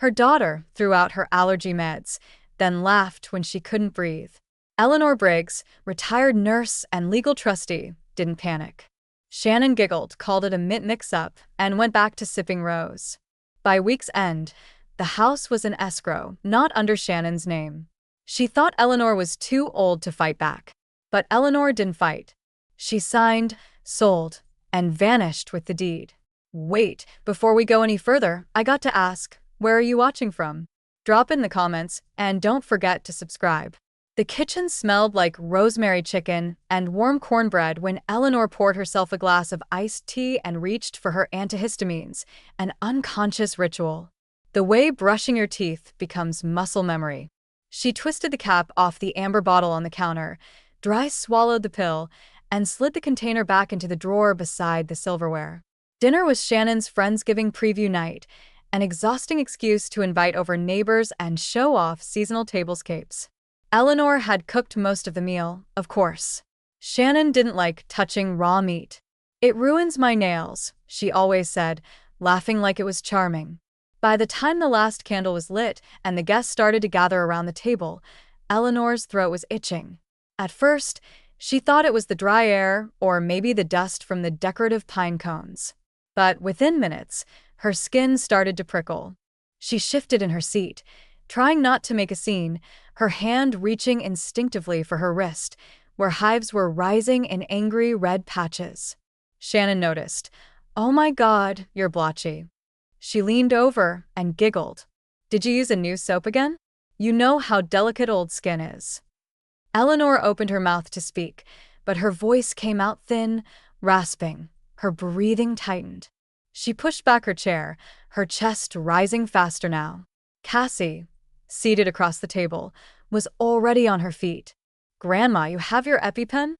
Her daughter threw out her allergy meds, then laughed when she couldn't breathe. Eleanor Briggs, retired nurse and legal trustee, didn't panic. Shannon giggled, called it a mix-up, and went back to sipping rose. By week's end, the house was in escrow, not under Shannon's name. She thought Eleanor was too old to fight back. But Eleanor didn't fight. She signed, sold, and vanished with the deed. Wait, before we go any further, I got to ask, where are you watching from? Drop in the comments, and don't forget to subscribe. The kitchen smelled like rosemary chicken and warm cornbread when Eleanor poured herself a glass of iced tea and reached for her antihistamines, an unconscious ritual. The way brushing your teeth becomes muscle memory. She twisted the cap off the amber bottle on the counter, dry swallowed the pill, and slid the container back into the drawer beside the silverware. Dinner was Shannon's Friendsgiving preview night, an exhausting excuse to invite over neighbors and show off seasonal tablescapes. Eleanor had cooked most of the meal, of course. Shannon didn't like touching raw meat. "It ruins my nails," she always said, laughing like it was charming. By the time the last candle was lit and the guests started to gather around the table, Eleanor's throat was itching. At first, she thought it was the dry air or maybe the dust from the decorative pine cones. But within minutes, her skin started to prickle. She shifted in her seat, trying not to make a scene, her hand reaching instinctively for her wrist, where hives were rising in angry red patches. Shannon noticed. "Oh my God, you're blotchy." She leaned over and giggled. "Did you use a new soap again? You know how delicate old skin is." Eleanor opened her mouth to speak, but her voice came out thin, rasping. Her breathing tightened. She pushed back her chair, her chest rising faster now. Cassie, seated across the table, was already on her feet. "Grandma, you have your EpiPen?"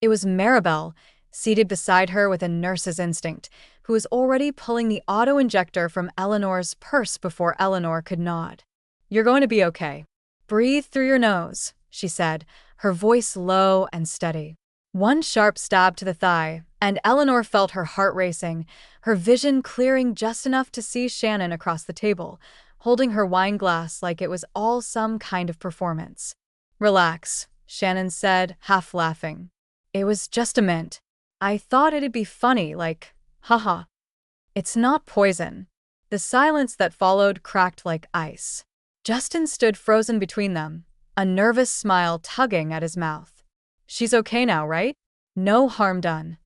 It was Maribel, seated beside her with a nurse's instinct, who was already pulling the auto-injector from Eleanor's purse before Eleanor could nod. "You're going to be okay. Breathe through your nose," she said, her voice low and steady. One sharp stab to the thigh, and Eleanor felt her heart racing, her vision clearing just enough to see Shannon across the table, holding her wine glass like it was all some kind of performance. "Relax," Shannon said, half laughing. "It was just a mint. I thought it'd be funny, like, haha. It's not poison." The silence that followed cracked like ice. Justin stood frozen between them, a nervous smile tugging at his mouth. "She's okay now, right? No harm done."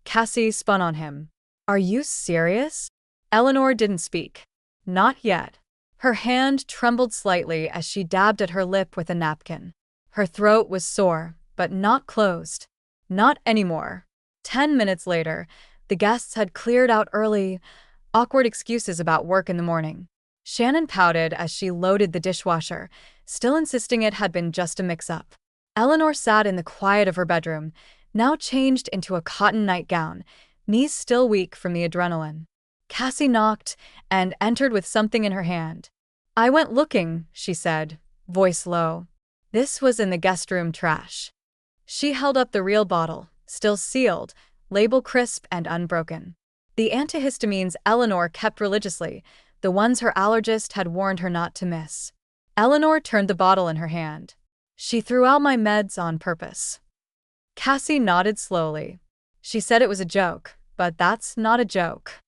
Cassie spun on him. "Are you serious?" Eleanor didn't speak. Not yet. Her hand trembled slightly as she dabbed at her lip with a napkin. Her throat was sore, but not closed. Not anymore. 10 minutes later, the guests had cleared out early, awkward excuses about work in the morning. Shannon pouted as she loaded the dishwasher, still insisting it had been just a mix-up. Eleanor sat in the quiet of her bedroom, now changed into a cotton nightgown, knees still weak from the adrenaline. Cassie knocked and entered with something in her hand. "I went looking," she said, voice low. This was in the guest room trash. She held up the real bottle, still sealed, label crisp and unbroken. The antihistamines Eleanor kept religiously, the ones her allergist had warned her not to miss. Eleanor turned the bottle in her hand. "She threw out my meds on purpose." Cassie nodded slowly. "She said it was a joke, but that's not a joke."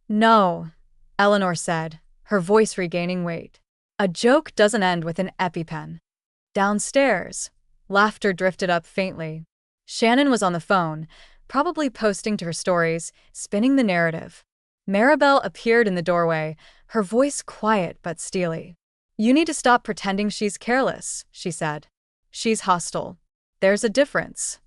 "No," Eleanor said, her voice regaining weight. "A joke doesn't end with an EpiPen." Downstairs, laughter drifted up faintly. Shannon was on the phone, probably posting to her stories, spinning the narrative. Maribel appeared in the doorway, her voice quiet but steely. "You need to stop pretending she's careless," she said. "She's hostile. There's a difference."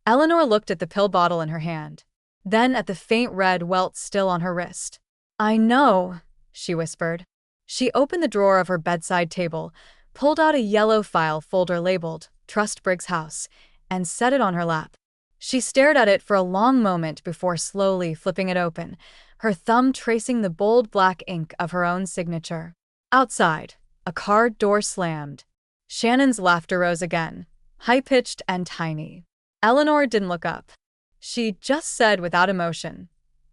Eleanor looked at the pill bottle in her hand, then at the faint red welt still on her wrist. "I know," she whispered. She opened the drawer of her bedside table, pulled out a yellow file folder labeled Trust Briggs House, and set it on her lap. She stared at it for a long moment before slowly flipping it open, her thumb tracing the bold black ink of her own signature. Outside, a car door slammed. Shannon's laughter rose again, high-pitched and tiny. Eleanor didn't look up. She just said without emotion,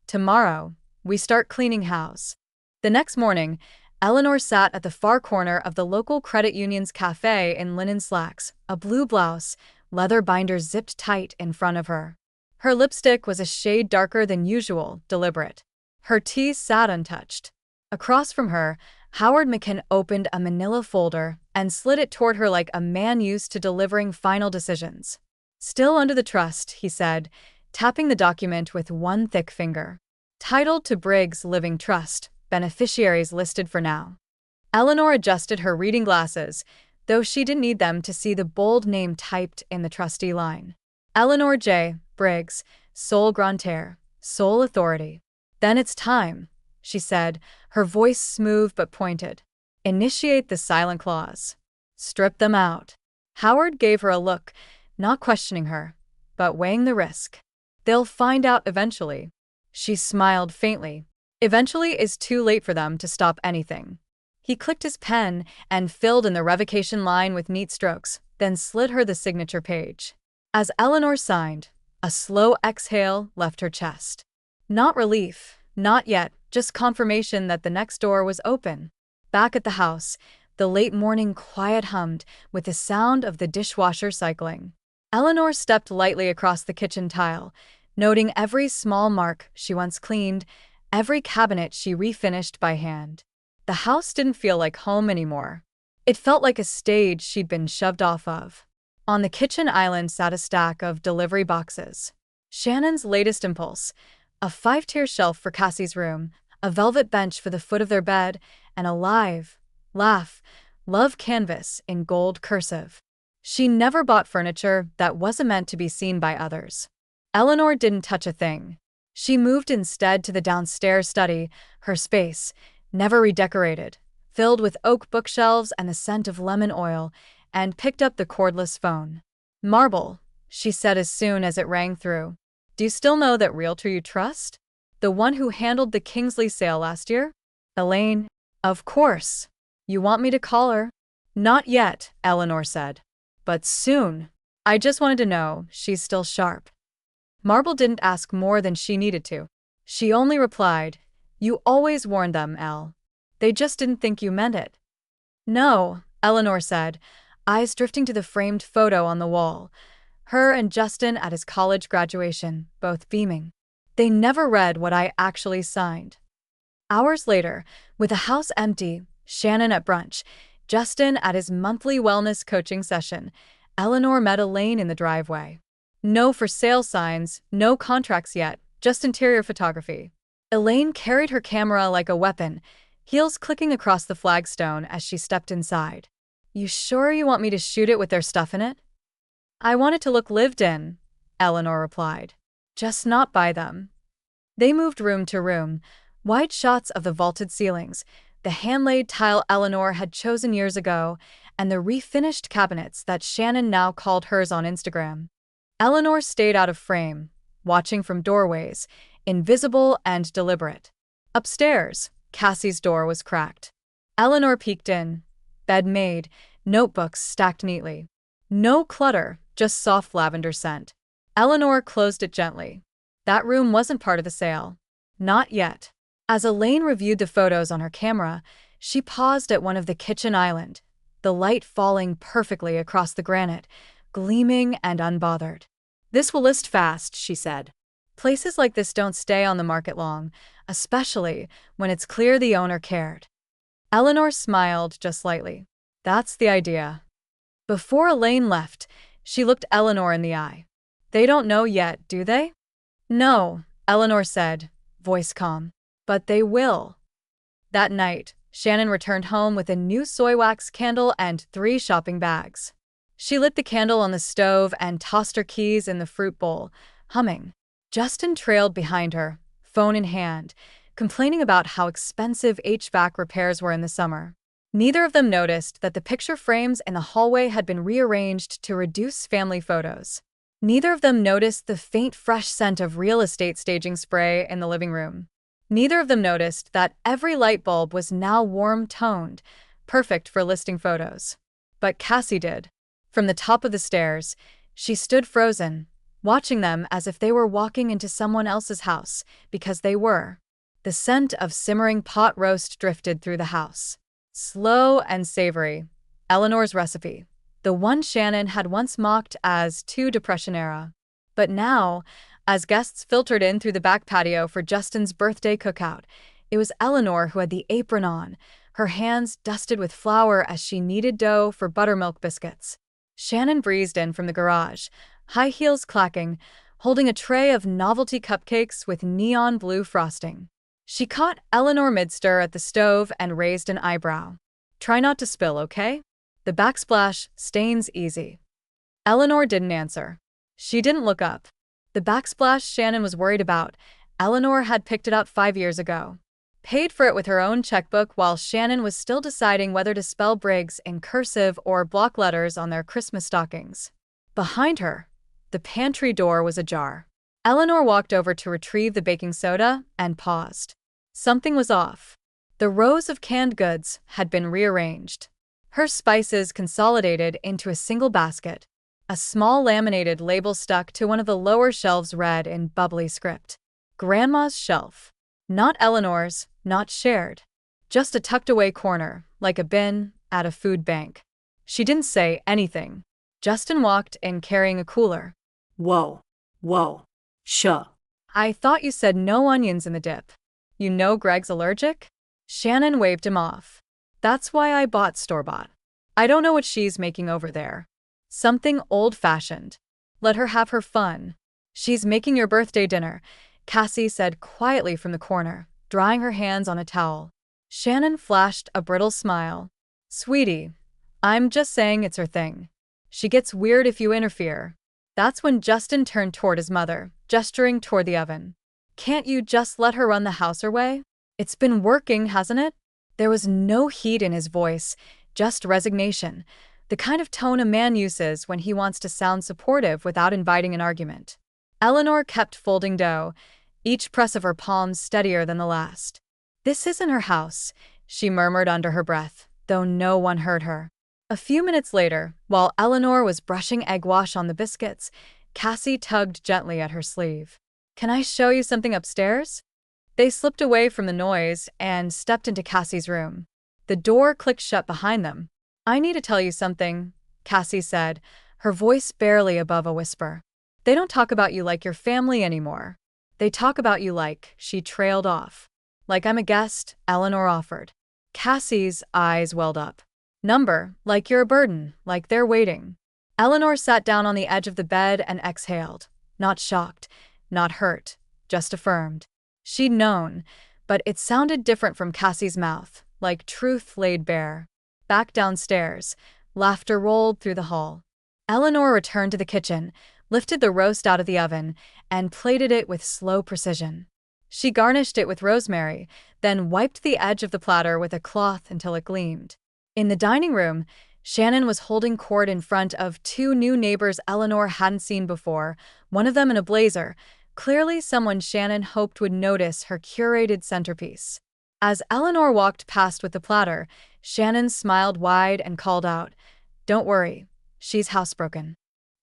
"Tomorrow, we start cleaning house." The next morning, Eleanor sat at the far corner of the local credit union's cafe in linen slacks, a blue blouse, leather binders zipped tight in front of her. Her lipstick was a shade darker than usual, deliberate. Her tea sat untouched. Across from her, Howard McKinn opened a manila folder and slid it toward her like a man used to delivering final decisions. "Still under the trust," he said, tapping the document with one thick finger. "Titled to Briggs Living Trust, beneficiaries listed for now." Eleanor adjusted her reading glasses, though she didn't need them to see the bold name typed in the trustee line. Eleanor J. Briggs, sole grantor, sole authority. "Then it's time," she said, her voice smooth but pointed. "Initiate the silent clause. Strip them out." Howard gave her a look, not questioning her, but weighing the risk. "They'll find out eventually." She smiled faintly. Eventually is too late for them to stop anything. He clicked his pen and filled in the revocation line with neat strokes, then slid her the signature page. As Eleanor signed, a slow exhale left her chest. Not relief, not yet, just confirmation that the next door was open. Back at the house, the late morning quiet hummed with the sound of the dishwasher cycling. Eleanor stepped lightly across the kitchen tile, noting every small mark she once cleaned, every cabinet she refinished by hand. The house didn't feel like home anymore. It felt like a stage she'd been shoved off of. On the kitchen island sat a stack of delivery boxes. Shannon's latest impulse: a 5-tier shelf for Cassie's room, a velvet bench for the foot of their bed, and a love canvas in gold cursive. She never bought furniture that wasn't meant to be seen by others. Eleanor didn't touch a thing. She moved instead to the downstairs study, her space, never redecorated, filled with oak bookshelves and the scent of lemon oil, and picked up the cordless phone. "Marble," she said as soon as it rang through. "Do you still know that realtor you trust? The one who handled the Kingsley sale last year? Elaine?" "Of course. You want me to call her?" "Not yet," Eleanor said. "But soon. I just wanted to know she's still sharp." Marble didn't ask more than she needed to. She only replied, "You always warned them, Elle. They just didn't think you meant it." "No," Eleanor said, eyes drifting to the framed photo on the wall. Her and Justin at his college graduation, both beaming. "They never read what I actually signed." Hours later, with the house empty, Shannon at brunch, Justin at his monthly wellness coaching session, Eleanor met Elaine in the driveway. No for sale signs, no contracts yet, just interior photography. Elaine carried her camera like a weapon, heels clicking across the flagstone as she stepped inside. "You sure you want me to shoot it with their stuff in it?" "I want it to look lived in," Eleanor replied. "Just not by them." They moved room to room, wide shots of the vaulted ceilings, the hand-laid tile Eleanor had chosen years ago, and the refinished cabinets that Shannon now called hers on Instagram. Eleanor stayed out of frame, watching from doorways, invisible and deliberate. Upstairs, Cassie's door was cracked. Eleanor peeked in. Bed made, notebooks stacked neatly. No clutter, just soft lavender scent. Eleanor closed it gently. That room wasn't part of the sale. Not yet. As Elaine reviewed the photos on her camera, she paused at one of the kitchen island, the light falling perfectly across the granite, gleaming and unbothered. "This will list fast," she said. "Places like this don't stay on the market long, especially when it's clear the owner cared." Eleanor smiled just slightly. "That's the idea." Before Elaine left, she looked Eleanor in the eye. "They don't know yet, do they?" "No," Eleanor said, voice calm. "But they will." That night, Shannon returned home with a new soy wax candle and 3 shopping bags. She lit the candle on the stove and tossed her keys in the fruit bowl, humming. Justin trailed behind her, phone in hand, complaining about how expensive HVAC repairs were in the summer. Neither of them noticed that the picture frames in the hallway had been rearranged to reduce family photos. Neither of them noticed the faint fresh scent of real estate staging spray in the living room. Neither of them noticed that every light bulb was now warm-toned, perfect for listing photos. But Cassie did. From the top of the stairs, she stood frozen, watching them as if they were walking into someone else's house, because they were. The scent of simmering pot roast drifted through the house. Slow and savory. Eleanor's recipe. The one Shannon had once mocked as too Depression-era. But now, as guests filtered in through the back patio for Justin's birthday cookout, it was Eleanor who had the apron on, her hands dusted with flour as she kneaded dough for buttermilk biscuits. Shannon breezed in from the garage, high heels clacking, holding a tray of novelty cupcakes with neon blue frosting. She caught Eleanor mid-stir at the stove and raised an eyebrow. "Try not to spill, okay? The backsplash stains easy." Eleanor didn't answer. She didn't look up. The backsplash Shannon was worried about, Eleanor had picked it up 5 years ago. Paid for it with her own checkbook while Shannon was still deciding whether to spell Briggs in cursive or block letters on their Christmas stockings. Behind her, the pantry door was ajar. Eleanor walked over to retrieve the baking soda and paused. Something was off. The rows of canned goods had been rearranged. Her spices consolidated into a single basket. A small laminated label stuck to one of the lower shelves read in bubbly script. Grandma's shelf. Not Eleanor's, not shared. Just a tucked-away corner, like a bin at a food bank. She didn't say anything. Justin walked in carrying a cooler. Whoa. Sure. "I thought you said no onions in the dip. You know Greg's allergic?" Shannon waved him off. "That's why I bought store-bought. I don't know what she's making over there. Something old-fashioned. Let her have her fun. She's making your birthday dinner," Cassie said quietly from the corner, drying her hands on a towel. Shannon flashed a brittle smile. "Sweetie, I'm just saying it's her thing. She gets weird if you interfere." That's when Justin turned toward his mother, gesturing toward the oven. "Can't you just let her run the house her way? It's been working, hasn't it?" There was no heat in his voice, just resignation, the kind of tone a man uses when he wants to sound supportive without inviting an argument. Eleanor kept folding dough, each press of her palms steadier than the last. "This isn't her house," she murmured under her breath, though no one heard her. A few minutes later, while Eleanor was brushing egg wash on the biscuits, Cassie tugged gently at her sleeve. "Can I show you something upstairs?" They slipped away from the noise and stepped into Cassie's room. The door clicked shut behind them. "I need to tell you something," Cassie said, her voice barely above a whisper. "They don't talk about you like your family anymore. They talk about you like," she trailed off. "Like I'm a guest," Eleanor offered. Cassie's eyes welled up. "Number, like you're a burden, like they're waiting." Eleanor sat down on the edge of the bed and exhaled. Not shocked, not hurt, just affirmed. She'd known, but it sounded different from Cassie's mouth, like truth laid bare. Back downstairs, laughter rolled through the hall. Eleanor returned to the kitchen, lifted the roast out of the oven, and plated it with slow precision. She garnished it with rosemary, then wiped the edge of the platter with a cloth until it gleamed. In the dining room, Shannon was holding court in front of 2 new neighbors Eleanor hadn't seen before, one of them in a blazer, clearly someone Shannon hoped would notice her curated centerpiece. As Eleanor walked past with the platter, Shannon smiled wide and called out, "Don't worry, she's housebroken."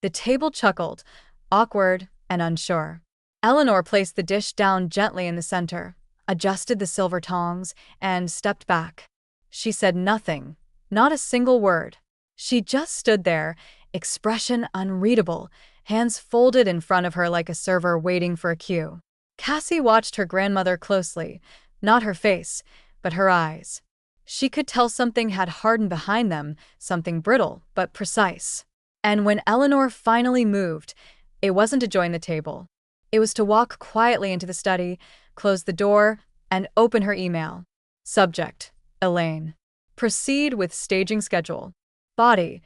The table chuckled, awkward and unsure. Eleanor placed the dish down gently in the center, adjusted the silver tongs, and stepped back. She said nothing, not a single word. She just stood there, expression unreadable, hands folded in front of her like a server waiting for a cue. Cassie watched her grandmother closely, not her face, but her eyes. She could tell something had hardened behind them, something brittle but precise. And when Eleanor finally moved, it wasn't to join the table. It was to walk quietly into the study, close the door, and open her email. Subject: Elaine. Proceed with staging schedule. Body: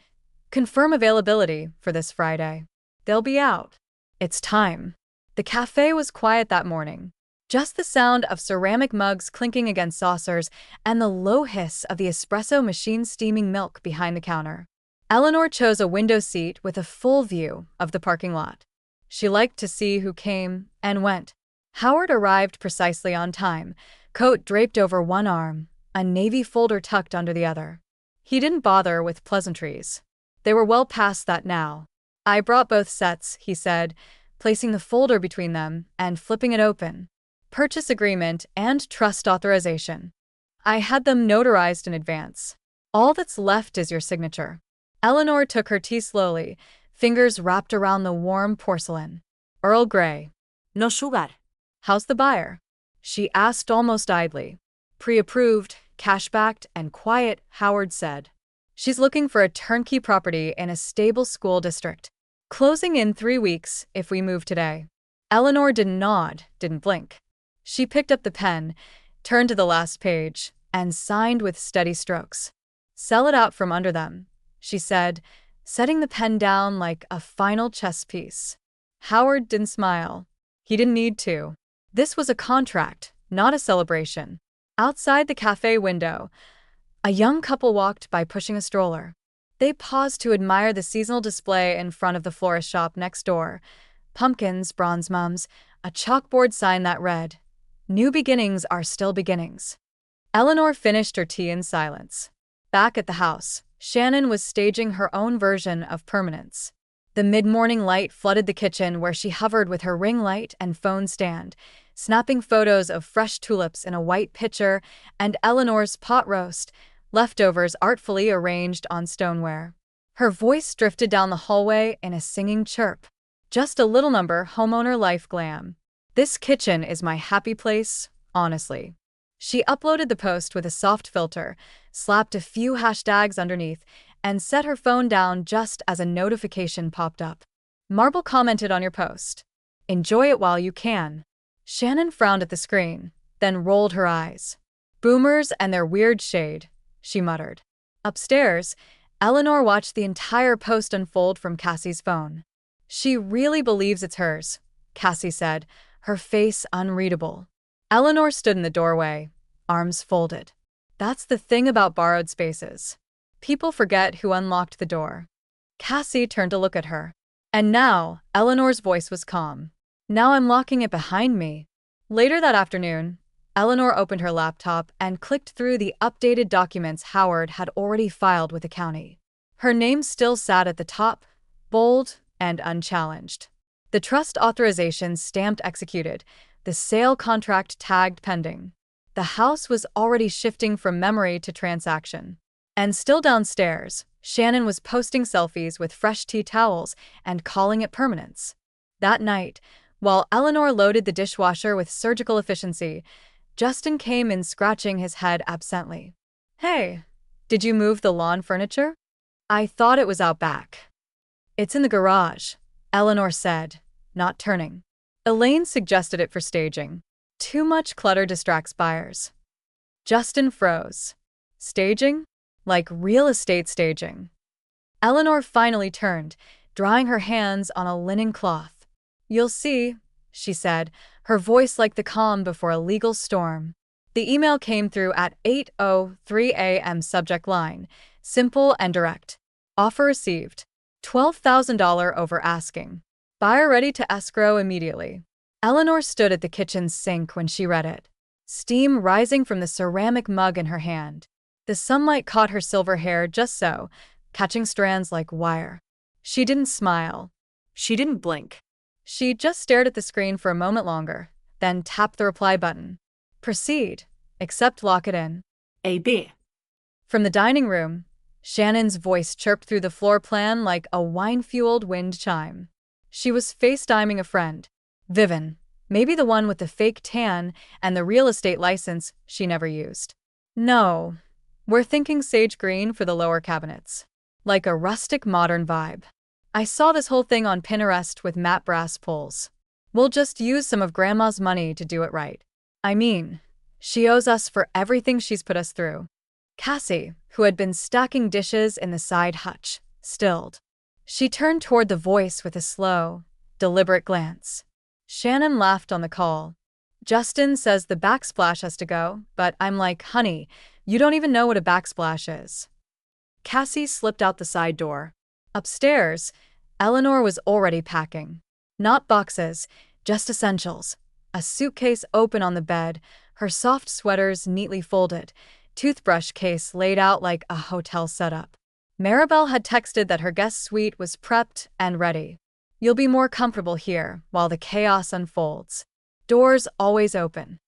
confirm availability for this Friday. They'll be out. It's time. The cafe was quiet that morning. Just the sound of ceramic mugs clinking against saucers and the low hiss of the espresso machine steaming milk behind the counter. Eleanor chose a window seat with a full view of the parking lot. She liked to see who came and went. Howard arrived precisely on time, coat draped over one arm, a navy folder tucked under the other. He didn't bother with pleasantries. They were well past that now. "I brought both sets," he said, placing the folder between them and flipping it open. purchase agreement, and trust authorization. I had them notarized in advance. All that's left is your signature. Eleanor took her tea slowly, fingers wrapped around the warm porcelain. Earl Grey. No sugar. How's the buyer? She asked almost idly. Pre-approved, cash-backed, and quiet, Howard said. She's looking for a turnkey property in a stable school district. Closing in 3 weeks if we move today. Eleanor didn't nod, didn't blink. She picked up the pen, turned to the last page, and signed with steady strokes. Sell it out from under them, she said, setting the pen down like a final chess piece. Howard didn't smile. He didn't need to. This was a contract, not a celebration. Outside the cafe window, a young couple walked by pushing a stroller. They paused to admire the seasonal display in front of the florist shop next door. Pumpkins, bronze mums, a chalkboard sign that read, "New beginnings are still beginnings." Eleanor finished her tea in silence. Back at the house, Shannon was staging her own version of permanence. The mid-morning light flooded the kitchen where she hovered with her ring light and phone stand, snapping photos of fresh tulips in a white pitcher and Eleanor's pot roast, leftovers artfully arranged on stoneware. Her voice drifted down the hallway in a singing chirp. Just a little number homeowner life glam. This kitchen is my happy place, honestly. She uploaded the post with a soft filter, slapped a few hashtags underneath, and set her phone down just as a notification popped up. Marble commented on your post. Enjoy it while you can. Shannon frowned at the screen, then rolled her eyes. Boomers and their weird shade, she muttered. Upstairs, Eleanor watched the entire post unfold from Cassie's phone. She really believes it's hers, Cassie said, her face unreadable. Eleanor stood in the doorway, arms folded. That's the thing about borrowed spaces. People forget who unlocked the door. Cassie turned to look at her. And now, Eleanor's voice was calm. Now I'm locking it behind me. Later that afternoon, Eleanor opened her laptop and clicked through the updated documents Howard had already filed with the county. Her name still sat at the top, bold and unchallenged. The trust authorization stamped executed, the sale contract tagged pending. The house was already shifting from memory to transaction. And still downstairs, Shannon was posting selfies with fresh tea towels and calling it permanence. That night, while Eleanor loaded the dishwasher with surgical efficiency, Justin came in scratching his head absently. Hey, did you move the lawn furniture? I thought it was out back. It's in the garage, Eleanor said, not turning. Elaine suggested it for staging. Too much clutter distracts buyers. Justin froze. Staging? Like real estate staging. Eleanor finally turned, drying her hands on a linen cloth. You'll see, she said, her voice like the calm before a legal storm. The email came through at 8:03 a.m. subject line, simple and direct. Offer received. $12,000 over asking. Buyer ready to escrow immediately. Eleanor stood at the kitchen sink when she read it. Steam rising from the ceramic mug in her hand. The sunlight caught her silver hair just so, catching strands like wire. She didn't smile. She didn't blink. She just stared at the screen for a moment longer, then tapped the reply button. Proceed, except lock it in. A.B. From the dining room, Shannon's voice chirped through the floor plan like a wine-fueled wind chime. She was FaceTiming a friend. Vivian, maybe the one with the fake tan and the real estate license she never used. No, we're thinking sage green for the lower cabinets. Like a rustic modern vibe. I saw this whole thing on Pinterest with matte brass pulls. We'll just use some of Grandma's money to do it right. I mean, she owes us for everything she's put us through. Cassie, who had been stacking dishes in the side hutch, stilled. She turned toward the voice with a slow, deliberate glance. Shannon laughed on the call. Justin says the backsplash has to go, but I'm like, honey, you don't even know what a backsplash is. Cassie slipped out the side door. Upstairs, Eleanor was already packing. Not boxes, just essentials. A suitcase open on the bed, her soft sweaters neatly folded, toothbrush case laid out like a hotel setup. Maribel had texted that her guest suite was prepped and ready. You'll be more comfortable here while the chaos unfolds. Doors always open.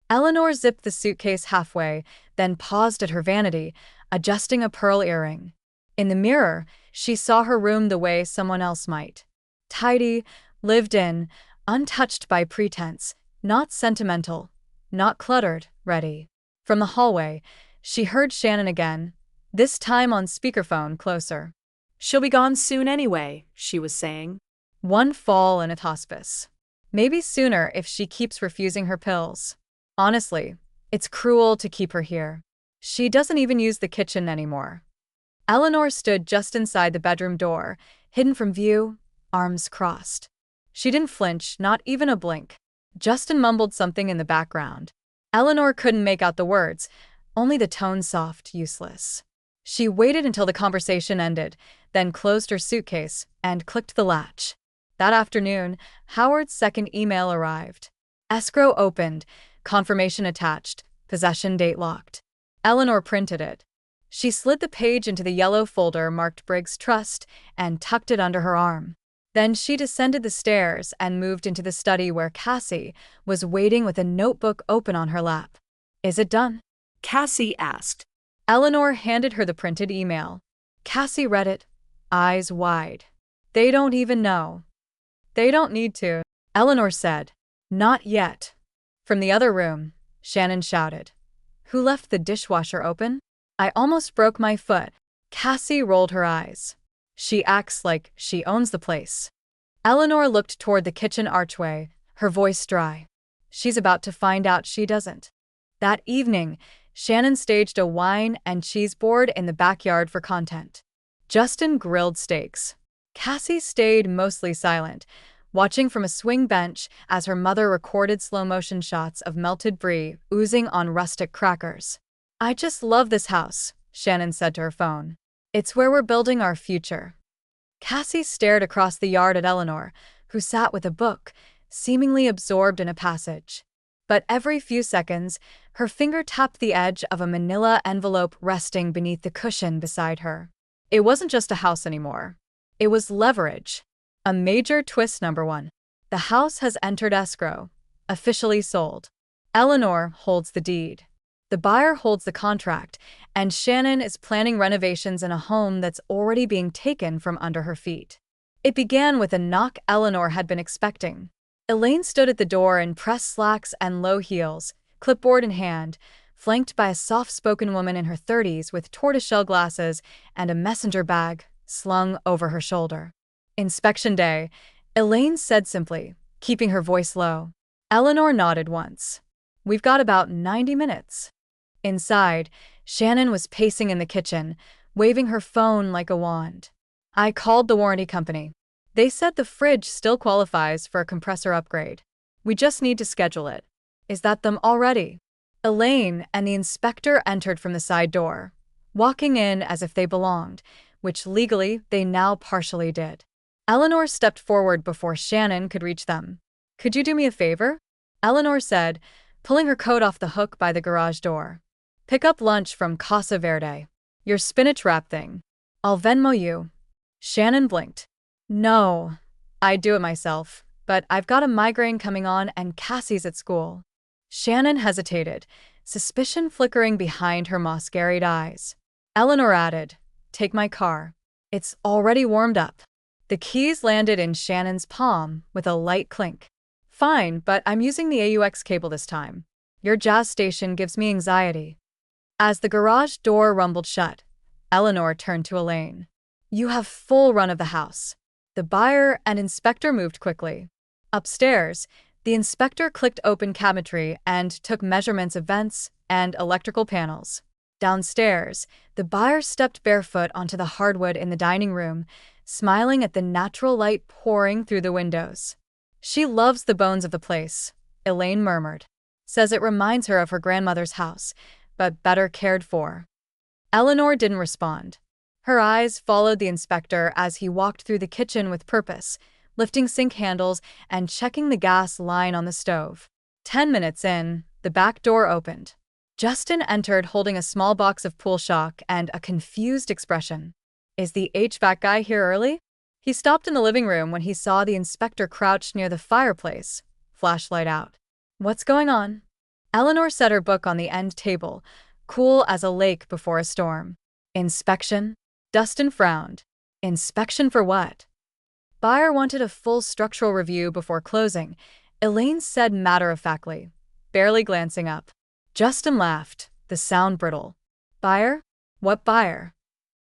Eleanor zipped the suitcase halfway, then paused at her vanity, adjusting a pearl earring. In the mirror, she saw her room the way someone else might. Tidy, lived in, untouched by pretense, not sentimental, not cluttered, ready. From the hallway, she heard Shannon again, this time on speakerphone closer. She'll be gone soon anyway, she was saying. One fall in a hospice. Maybe sooner if she keeps refusing her pills. Honestly, it's cruel to keep her here. She doesn't even use the kitchen anymore. Eleanor stood just inside the bedroom door, hidden from view, arms crossed. She didn't flinch, not even a blink. Justin mumbled something in the background. Eleanor couldn't make out the words, only the tone soft, useless. She waited until the conversation ended, then closed her suitcase and clicked the latch. That afternoon, Howard's second email arrived. Escrow opened, confirmation attached, possession date locked. Eleanor printed it. She slid the page into the yellow folder marked Briggs Trust and tucked it under her arm. Then she descended the stairs and moved into the study where Cassie was waiting with a notebook open on her lap. Is it done? Cassie asked. Eleanor handed her the printed email. Cassie read it, eyes wide. They don't even know. They don't need to, Eleanor said. Not yet. From the other room, Shannon shouted. Who left the dishwasher open? I almost broke my foot. Cassie rolled her eyes. She acts like she owns the place. Eleanor looked toward the kitchen archway, her voice dry. She's about to find out she doesn't. That evening, Shannon staged a wine and cheese board in the backyard for content. Justin grilled steaks. Cassie stayed mostly silent, watching from a swing bench as her mother recorded slow-motion shots of melted brie oozing on rustic crackers. I just love this house, Shannon said to her phone. It's where we're building our future. Cassie stared across the yard at Eleanor, who sat with a book, seemingly absorbed in a passage. But every few seconds, her finger tapped the edge of a manila envelope resting beneath the cushion beside her. It wasn't just a house anymore. It was leverage. A major twist number one. The house has entered escrow, officially sold. Eleanor holds the deed. The buyer holds the contract, and Shannon is planning renovations in a home that's already being taken from under her feet. It began with a knock Eleanor had been expecting. Elaine stood at the door in pressed slacks and low heels, clipboard in hand, flanked by a soft-spoken woman in her 30s with tortoiseshell glasses and a messenger bag slung over her shoulder. Inspection day, Elaine said simply, keeping her voice low. Eleanor nodded once. We've got about 90 minutes. Inside, Shannon was pacing in the kitchen, waving her phone like a wand. I called the warranty company. They said the fridge still qualifies for a compressor upgrade. We just need to schedule it. Is that them already? Elaine and the inspector entered from the side door, walking in as if they belonged, which legally they now partially did. Eleanor stepped forward before Shannon could reach them. Could you do me a favor? Eleanor said, pulling her coat off the hook by the garage door. Pick up lunch from Casa Verde. Your spinach wrap thing. I'll Venmo you. Shannon blinked. No, I'd do it myself, but I've got a migraine coming on and Cassie's at school. Shannon hesitated, suspicion flickering behind her moss-garried eyes. Eleanor added, take my car. It's already warmed up. The keys landed in Shannon's palm with a light clink. Fine, but I'm using the AUX cable this time. Your jazz station gives me anxiety. As the garage door rumbled shut, Eleanor turned to Elaine. You have full run of the house. The buyer and inspector moved quickly. Upstairs, the inspector clicked open cabinetry and took measurements of vents and electrical panels. Downstairs, the buyer stepped barefoot onto the hardwood in the dining room, smiling at the natural light pouring through the windows. She loves the bones of the place, Elaine murmured. Says it reminds her of her grandmother's house, but better cared for. Eleanor didn't respond. Her eyes followed the inspector as he walked through the kitchen with purpose, lifting sink handles and checking the gas line on the stove. 10 minutes in, the back door opened. Justin entered holding a small box of pool shock and a confused expression. Is the HVAC guy here early? He stopped in the living room when he saw the inspector crouched near the fireplace, flashlight out. What's going on? Eleanor set her book on the end table, cool as a lake before a storm. Inspection? Dustin frowned. Inspection for what? Buyer wanted a full structural review before closing, Elaine said matter-of-factly, barely glancing up. Justin laughed, the sound brittle. Buyer? What buyer?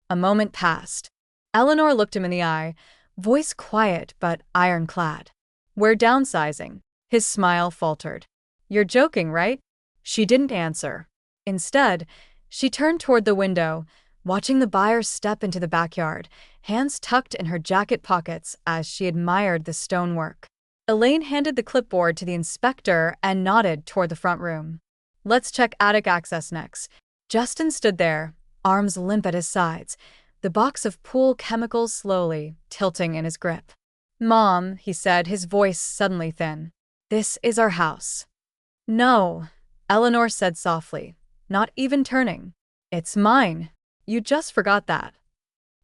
A moment passed. Eleanor looked him in the eye, voice quiet but ironclad. We're downsizing. His smile faltered. You're joking, right? She didn't answer. Instead, she turned toward the window, watching the buyer step into the backyard, hands tucked in her jacket pockets as she admired the stonework. Elaine handed the clipboard to the inspector and nodded toward the front room. Let's check attic access next. Justin stood there, arms limp at his sides, the box of pool chemicals slowly tilting in his grip. Mom, he said, his voice suddenly thin. This is our house. No, Eleanor said softly, not even turning. It's mine. You just forgot that.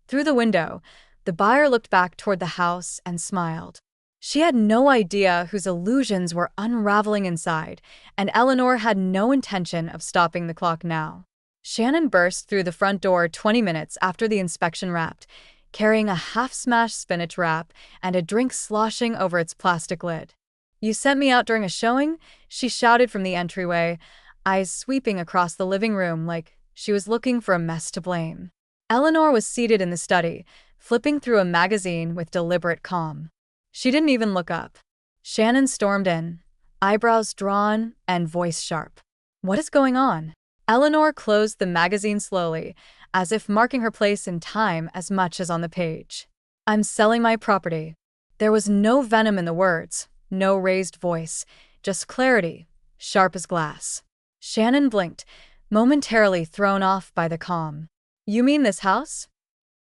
Through the window, the buyer looked back toward the house and smiled. She had no idea whose illusions were unraveling inside, and Eleanor had no intention of stopping the clock now. Shannon burst through the front door 20 minutes after the inspection wrapped, carrying a half-smashed spinach wrap and a drink sloshing over its plastic lid. You sent me out during a showing? She shouted from the entryway, eyes sweeping across the living room like she was looking for a mess to blame. Eleanor was seated in the study, flipping through a magazine with deliberate calm. She didn't even look up. Shannon stormed in, eyebrows drawn and voice sharp. What is going on? Eleanor closed the magazine slowly, as if marking her place in time as much as on the page. I'm selling my property. There was no venom in the words, no raised voice, just clarity, sharp as glass. Shannon blinked, momentarily thrown off by the calm. You mean this house?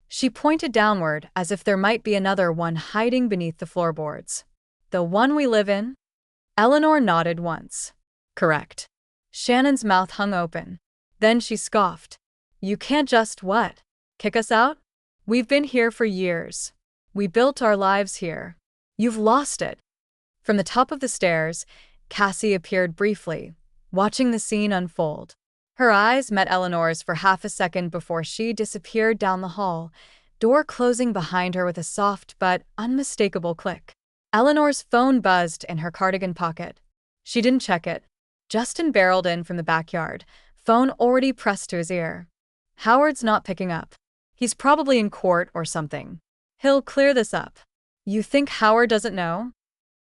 She pointed downward as if there might be another one hiding beneath the floorboards. The one we live in? Eleanor nodded once. Correct. Shannon's mouth hung open. Then she scoffed. You can't just what? Kick us out? We've been here for years. We built our lives here. You've lost it. From the top of the stairs, Cassie appeared briefly, watching the scene unfold. Her eyes met Eleanor's for half a second before she disappeared down the hall, door closing behind her with a soft but unmistakable click. Eleanor's phone buzzed in her cardigan pocket. She didn't check it. Justin barreled in from the backyard, phone already pressed to his ear. Howard's not picking up. He's probably in court or something. He'll clear this up. You think Howard doesn't know?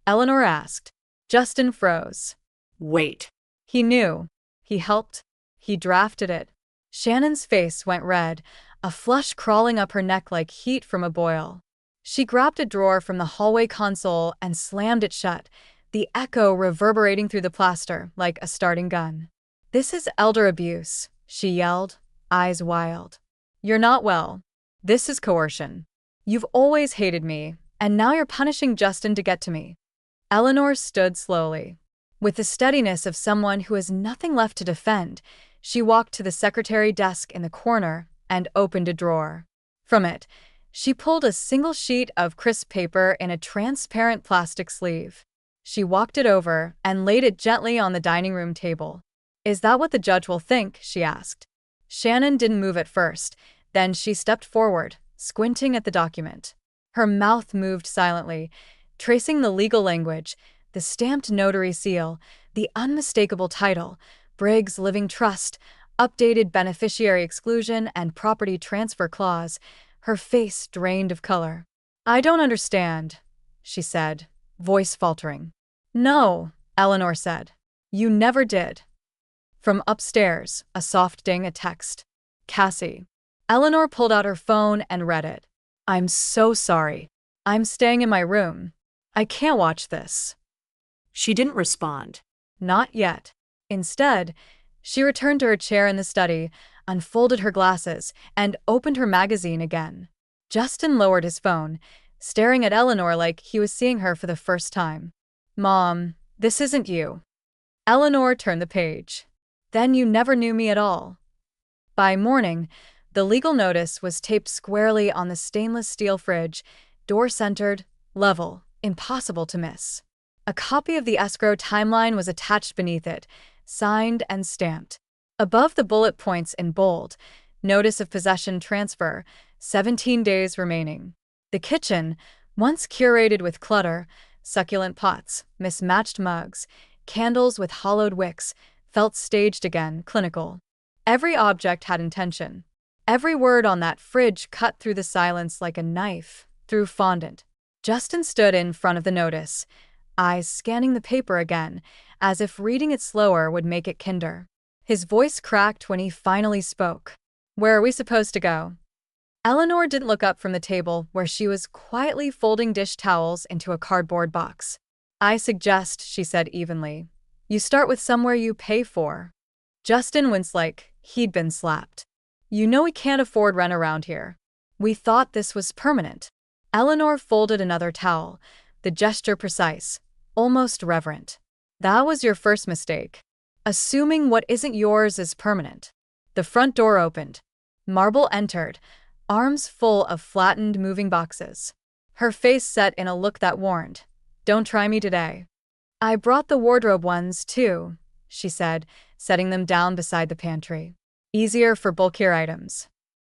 Eleanor asked. Justin froze. Wait. He knew. He helped. He drafted it. Shannon's face went red, a flush crawling up her neck like heat from a boil. She grabbed a drawer from the hallway console and slammed it shut, the echo reverberating through the plaster like a starting gun. This is elder abuse, she yelled, eyes wild. You're not well. This is coercion. You've always hated me, and now you're punishing Justin to get to me. Eleanor stood slowly. With the steadiness of someone who has nothing left to defend, she walked to the secretary desk in the corner and opened a drawer. From it, she pulled a single sheet of crisp paper in a transparent plastic sleeve. She walked it over and laid it gently on the dining room table. Is that what the judge will think? She asked. Shannon didn't move at first, then she stepped forward, squinting at the document. Her mouth moved silently, tracing the legal language, the stamped notary seal, the unmistakable title, Briggs Living Trust, updated beneficiary exclusion and property transfer clause, her face drained of color. I don't understand, she said, voice faltering. No, Eleanor said. You never did. From upstairs, a soft ding, a text. Cassie. Eleanor pulled out her phone and read it. I'm so sorry. I'm staying in my room. I can't watch this. She didn't respond. Not yet. Instead, she returned to her chair in the study, unfolded her glasses, and opened her magazine again. Justin lowered his phone, staring at Eleanor like he was seeing her for the first time. Mom, this isn't you. Eleanor turned the page. Then you never knew me at all. By morning, the legal notice was taped squarely on the stainless steel fridge, door centered, level, impossible to miss. A copy of the escrow timeline was attached beneath it, signed and stamped. Above the bullet points in bold, notice of possession transfer, 17 days remaining. The kitchen, once curated with clutter, succulent pots, mismatched mugs, candles with hollowed wicks, felt staged again, clinical. Every object had intention. Every word on that fridge cut through the silence like a knife through fondant. Justin stood in front of the notice, eyes scanning the paper again, as if reading it slower would make it kinder. His voice cracked when he finally spoke. "Where are we supposed to go?" Eleanor didn't look up from the table where she was quietly folding dish towels into a cardboard box. "I suggest," she said evenly, "you start with somewhere you pay for." Justin winced like he'd been slapped. "You know we can't afford rent around here. We thought this was permanent." Eleanor folded another towel, the gesture precise, almost reverent. "That was your first mistake. Assuming what isn't yours is permanent." The front door opened. Marble entered, arms full of flattened moving boxes. Her face set in a look that warned, "Don't try me today." "I brought the wardrobe ones, too," she said, setting them down beside the pantry. "Easier for bulkier items."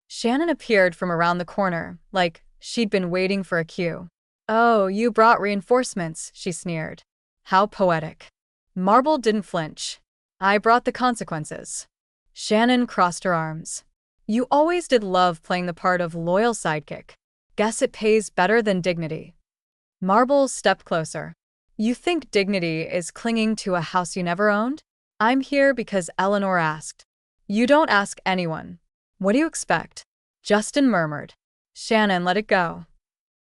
Shannon appeared from around the corner, like she'd been waiting for a cue. "Oh, you brought reinforcements," she sneered. "How poetic." Marble didn't flinch. "I brought the consequences." Shannon crossed her arms. "You always did love playing the part of loyal sidekick. Guess it pays better than dignity." Marble stepped closer. "You think dignity is clinging to a house you never owned?" "I'm here because Eleanor asked." "You don't ask anyone. What do you expect?" Justin murmured. "Shannon, let it go."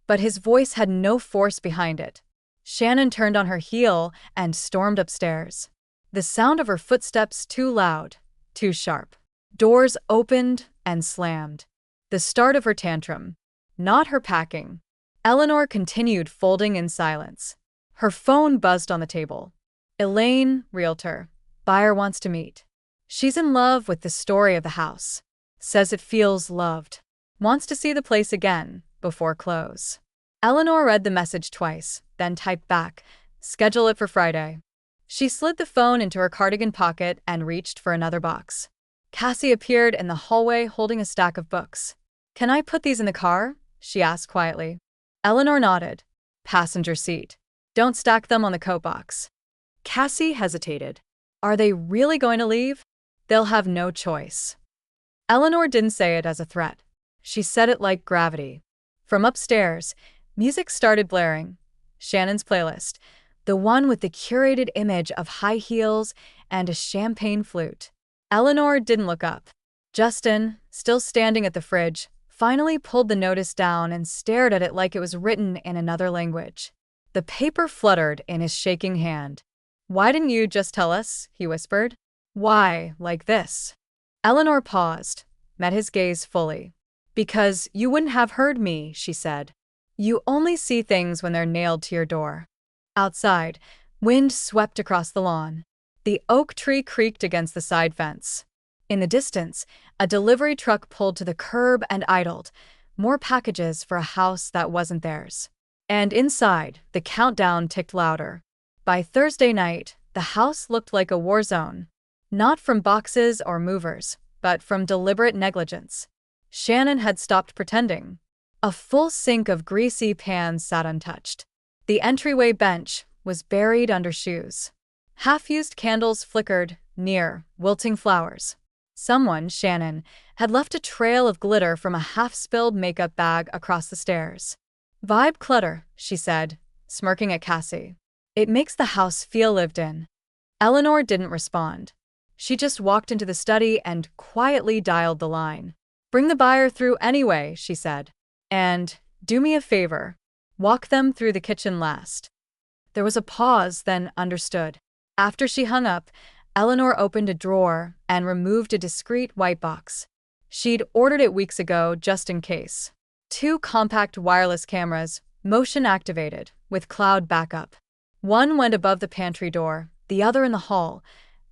But his voice had no force behind it. Shannon turned on her heel and stormed upstairs. The sound of her footsteps too loud, too sharp. Doors opened and slammed. The start of her tantrum, not her packing. Eleanor continued folding in silence. Her phone buzzed on the table. "Elaine, realtor. Buyer wants to meet. She's in love with the story of the house. Says it feels loved. Wants to see the place again, before close." Eleanor read the message twice, then typed back, "Schedule it for Friday." She slid the phone into her cardigan pocket and reached for another box. Cassie appeared in the hallway holding a stack of books. "Can I put these in the car?" she asked quietly. Eleanor nodded. "Passenger seat. Don't stack them on the coat box." Cassie hesitated. "Are they really going to leave?" "They'll have no choice." Eleanor didn't say it as a threat. She said it like gravity. From upstairs, music started blaring. Shannon's playlist, the one with the curated image of high heels and a champagne flute. Eleanor didn't look up. Justin, still standing at the fridge, finally pulled the notice down and stared at it like it was written in another language. The paper fluttered in his shaking hand. "Why didn't you just tell us?" he whispered. "Why, like this?" Eleanor paused, met his gaze fully. "Because you wouldn't have heard me," she said. "You only see things when they're nailed to your door." Outside, wind swept across the lawn. The oak tree creaked against the side fence. In the distance, a delivery truck pulled to the curb and idled, more packages for a house that wasn't theirs. And inside, the countdown ticked louder. By Thursday night, the house looked like a war zone. Not from boxes or movers, but from deliberate negligence. Shannon had stopped pretending. A full sink of greasy pans sat untouched. The entryway bench was buried under shoes. Half-used candles flickered near wilting flowers. Someone, Shannon, had left a trail of glitter from a half-spilled makeup bag across the stairs. "Vibe clutter," she said, smirking at Cassie. "It makes the house feel lived in." Eleanor didn't respond. She just walked into the study and quietly dialed the line. "Bring the buyer through anyway," she said. "And, do me a favor, walk them through the kitchen last." There was a pause, then understood. After she hung up, Eleanor opened a drawer and removed a discreet white box. She'd ordered it weeks ago just in case. 2 compact wireless cameras, motion-activated, with cloud backup. One went above the pantry door, the other in the hall,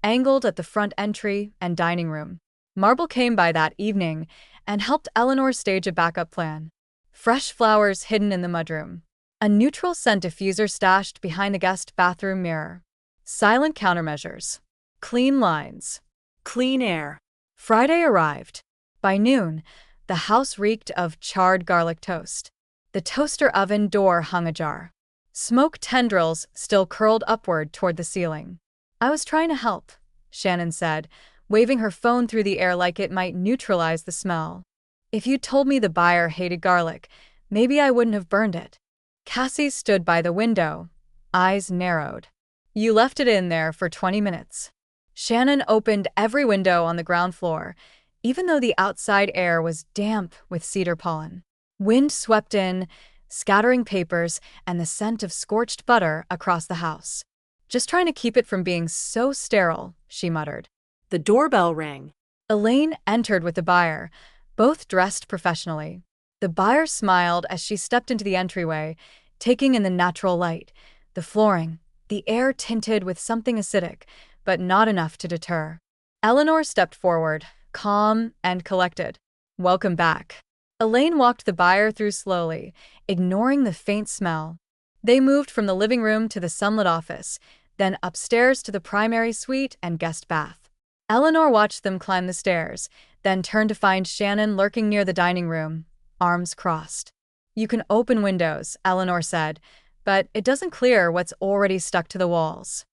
angled at the front entry and dining room. Marble came by that evening and helped Eleanor stage a backup plan. Fresh flowers hidden in the mudroom. A neutral scent diffuser stashed behind the guest bathroom mirror. Silent countermeasures. Clean lines. Clean air. Friday arrived. By noon, the house reeked of charred garlic toast. The toaster oven door hung ajar. Smoke tendrils still curled upward toward the ceiling. "I was trying to help," Shannon said, waving her phone through the air like it might neutralize the smell. "If you'd told me the buyer hated garlic, maybe I wouldn't have burned it." Cassie stood by the window, eyes narrowed. "You left it in there for 20 minutes. Shannon opened every window on the ground floor, even though the outside air was damp with cedar pollen. Wind swept in, scattering papers and the scent of scorched butter across the house. "Just trying to keep it from being so sterile," she muttered. The doorbell rang. Elaine entered with the buyer, both dressed professionally. The buyer smiled as she stepped into the entryway, taking in the natural light, the flooring, the air tinted with something acidic, but not enough to deter. Eleanor stepped forward, calm and collected. "Welcome back." Elaine walked the buyer through slowly, ignoring the faint smell. They moved from the living room to the sunlit office, then upstairs to the primary suite and guest bath. Eleanor watched them climb the stairs, then turned to find Shannon lurking near the dining room, arms crossed. "You can open windows," Eleanor said, "but it doesn't clear what's already stuck to the walls."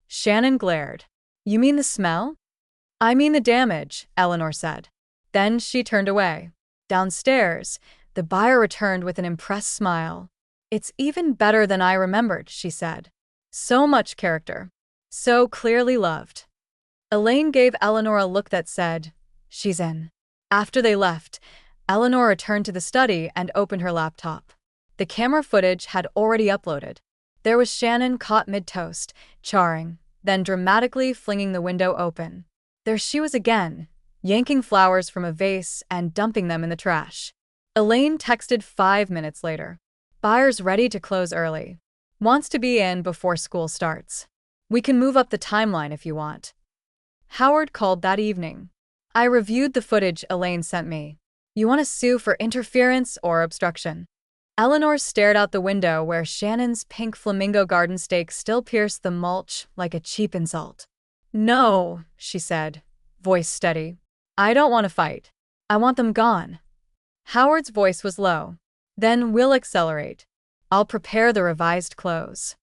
Shannon glared. "You mean the smell?" "I mean the damage," Eleanor said. Then she turned away. Downstairs, the buyer returned with an impressed smile. "It's even better than I remembered," she said. "So much character. So clearly loved." Elaine gave Eleanor a look that said, "She's in." After they left, Eleanor returned to the study and opened her laptop. The camera footage had already uploaded. There was Shannon caught mid-toast, charring, then dramatically flinging the window open. There she was again, yanking flowers from a vase and dumping them in the trash. Elaine texted 5 minutes later. "Buyer's ready to close early. Wants to be in before school starts. We can move up the timeline if you want." Howard called that evening. "I reviewed the footage Elaine sent me. You want to sue for interference or obstruction?" Eleanor stared out the window where Shannon's pink flamingo garden stake still pierced the mulch like a cheap insult. "No," she said, voice steady. "I don't want to fight. I want them gone." Howard's voice was low. "Then we'll accelerate. I'll prepare the revised close."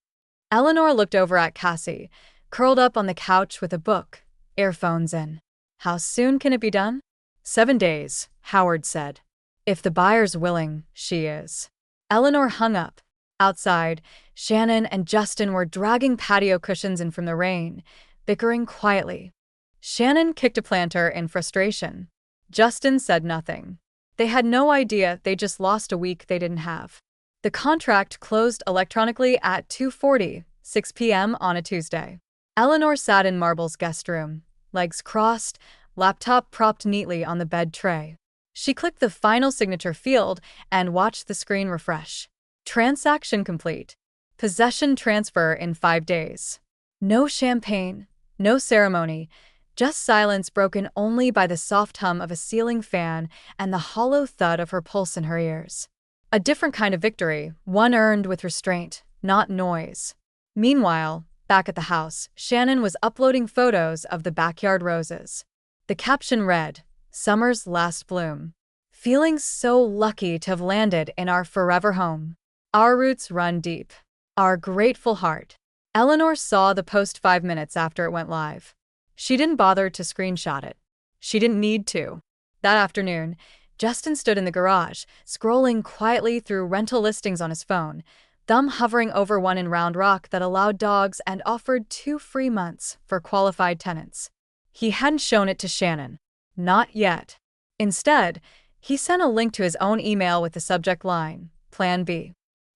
Eleanor looked over at Cassie, curled up on the couch with a book, earphones in. "How soon can it be done?" 7 days, Howard said. "If the buyer's willing, she is." Eleanor hung up. Outside, Shannon and Justin were dragging patio cushions in from the rain, bickering quietly. Shannon kicked a planter in frustration. Justin said nothing. They had no idea they just lost a week they didn't have. The contract closed electronically at 2:40, 6 p.m. on a Tuesday. Eleanor sat in Marble's guest room, legs crossed, laptop propped neatly on the bed tray. She clicked the final signature field and watched the screen refresh. Transaction complete. Possession transfer in 5 days. No champagne, no ceremony, just silence broken only by the soft hum of a ceiling fan and the hollow thud of her pulse in her ears. A different kind of victory, one earned with restraint, not noise. Meanwhile, back at the house, Shannon was uploading photos of the backyard roses. The caption read, "Summer's last bloom. Feeling so lucky to have landed in our forever home. Our roots run deep. Our grateful heart." Eleanor saw the post 5 minutes after it went live. She didn't bother to screenshot it. She didn't need to. That afternoon, Justin stood in the garage, scrolling quietly through rental listings on his phone, thumb hovering over one in Round Rock that allowed dogs and offered 2 free months for qualified tenants. He hadn't shown it to Shannon. Not yet. Instead, he sent a link to his own email with the subject line, Plan B.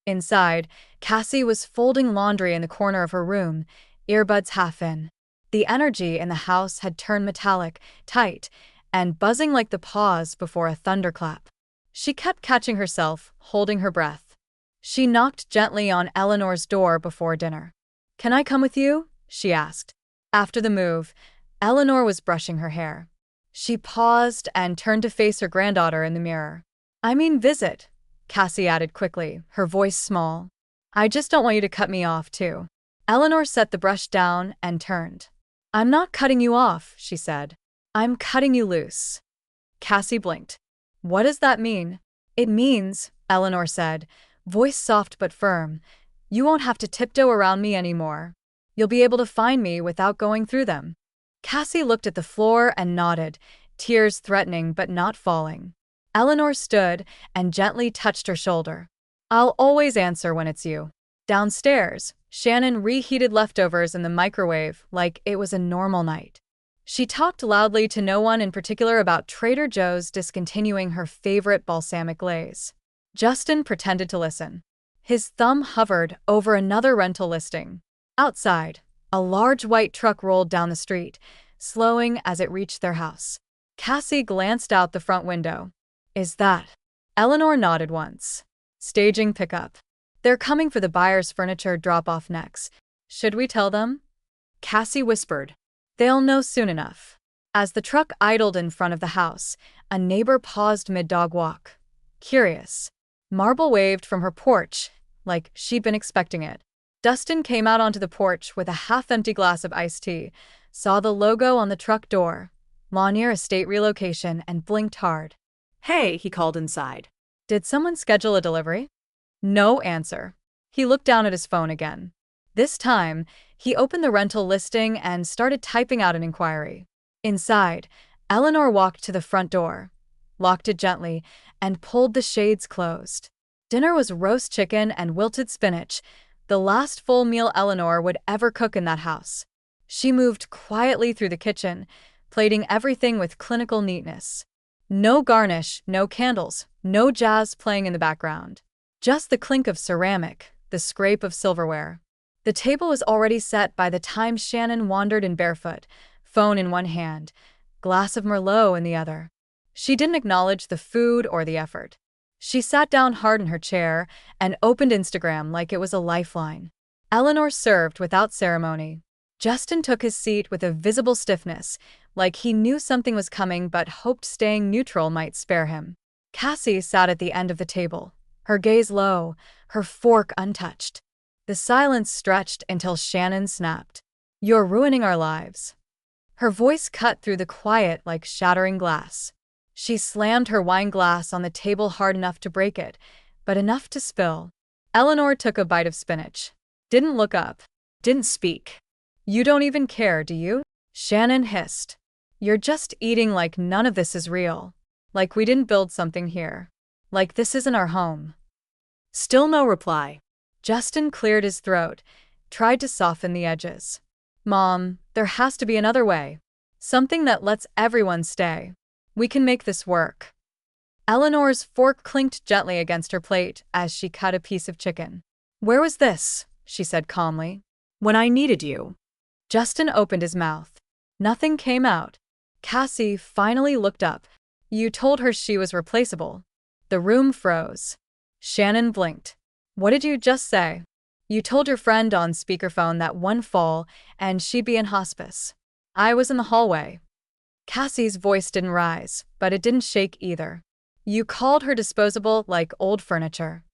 Inside, Cassie was folding laundry in the corner of her room, earbuds half in. The energy in the house had turned metallic, tight, and buzzing like the pause before a thunderclap. She kept catching herself, holding her breath. She knocked gently on Eleanor's door before dinner. "Can I come with you?" she asked. After the move, Eleanor was brushing her hair. She paused and turned to face her granddaughter in the mirror. "I mean visit," Cassie added quickly, her voice small. I just don't want you to cut me off, too. Eleanor set the brush down and turned. I'm not cutting you off, she said. I'm cutting you loose. Cassie blinked. What does that mean? It means, Eleanor said, voice soft but firm, you won't have to tiptoe around me anymore. You'll be able to find me without going through them. Cassie looked at the floor and nodded, tears threatening but not falling. Eleanor stood and gently touched her shoulder. I'll always answer when it's you. Downstairs, Shannon reheated leftovers in the microwave like it was a normal night. She talked loudly to no one in particular about Trader Joe's discontinuing her favorite balsamic glaze. Justin pretended to listen. His thumb hovered over another rental listing. Outside, a large white truck rolled down the street, slowing as it reached their house. Cassie glanced out the front window. Is that? Eleanor nodded once. Staging pickup. They're coming for the buyer's furniture drop-off next. Should we tell them? Cassie whispered. They'll know soon enough. As the truck idled in front of the house, a neighbor paused mid-dog walk. Curious. Marble waved from her porch, like she'd been expecting it. Dustin came out onto the porch with a half-empty glass of iced tea, saw the logo on the truck door, Lanier Estate relocation, and blinked hard. Hey, he called inside. Did someone schedule a delivery? No answer. He looked down at his phone again. This time, he opened the rental listing and started typing out an inquiry. Inside, Eleanor walked to the front door, locked it gently, and pulled the shades closed. Dinner was roast chicken and wilted spinach, the last full meal Eleanor would ever cook in that house. She moved quietly through the kitchen, plating everything with clinical neatness. No garnish, no candles, no jazz playing in the background. Just the clink of ceramic, the scrape of silverware. The table was already set by the time Shannon wandered in barefoot, phone in one hand, glass of Merlot in the other. She didn't acknowledge the food or the effort. She sat down hard in her chair and opened Instagram like it was a lifeline. Eleanor served without ceremony. Justin took his seat with a visible stiffness, like he knew something was coming but hoped staying neutral might spare him. Cassie sat at the end of the table, her gaze low, her fork untouched. The silence stretched until Shannon snapped. You're ruining our lives. Her voice cut through the quiet like shattering glass. She slammed her wine glass on the table hard enough to break it, but enough to spill. Eleanor took a bite of spinach. Didn't look up. Didn't speak. You don't even care, do you? Shannon hissed. You're just eating like none of this is real. Like we didn't build something here. Like this isn't our home. Still no reply. Justin cleared his throat, tried to soften the edges. Mom, there has to be another way. Something that lets everyone stay. We can make this work. Eleanor's fork clinked gently against her plate as she cut a piece of chicken. Where was this? She said calmly. When I needed you. Justin opened his mouth. Nothing came out. Cassie finally looked up. You told her she was replaceable. The room froze. Shannon blinked. What did you just say? You told your friend on speakerphone that one fall and she'd be in hospice. I was in the hallway. Cassie's voice didn't rise, but it didn't shake either. You called her disposable like old furniture.